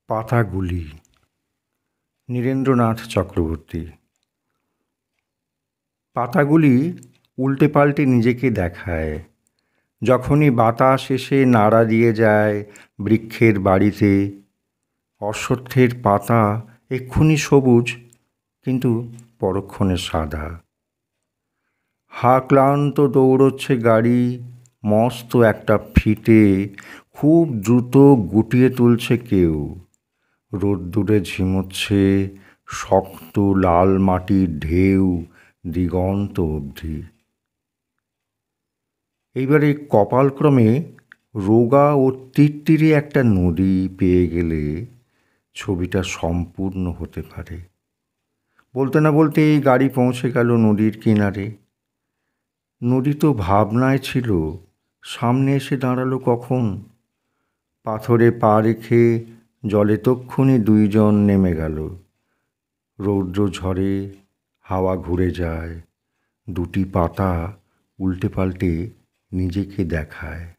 পাতাগুলি। নীরেন্দ্রনাথ চক্রবর্তী। পাতাগুলি উল্টে পাল্টে নিজেকে দেখায়। যখনই বাতাস এসে নাড়া দিয়ে যায় বৃক্ষের বাড়িতে, অশ্বত্থের পাতা এক্ষুনি সবুজ, কিন্তু পরক্ষণে সাদা। হা ক্লান্ত দৌড়চ্ছে গাড়ি, মস্ত একটা ফিতে খুব দ্রুত গুটিয়ে তুলছে কেউ। রোদ্দুরে ঝিমোচ্ছে শক্ত লাল মাটির ঢেউ দিগন্ত অবধি। এইবারে কপালক্রমে রোগা ও টিরটিরে একটা নদী পেয়ে গেলে ছবিটা সম্পূর্ণ হতে পারে। বলতে না বলতেই গাড়ি পৌঁছে গেল নদীর কিনারে। নদী তো ভাবনায় ছিল, সামনে এসে দাঁড়ালো কখন। পাথরে পা রেখে জলে তক্ষুনি দুইজন নেমে গেল। রৌদ্র ঝড়ে হাওয়া ঘুরে যায়, দুটি পাতা উল্টে পাল্টে নিজেকে দেখায়।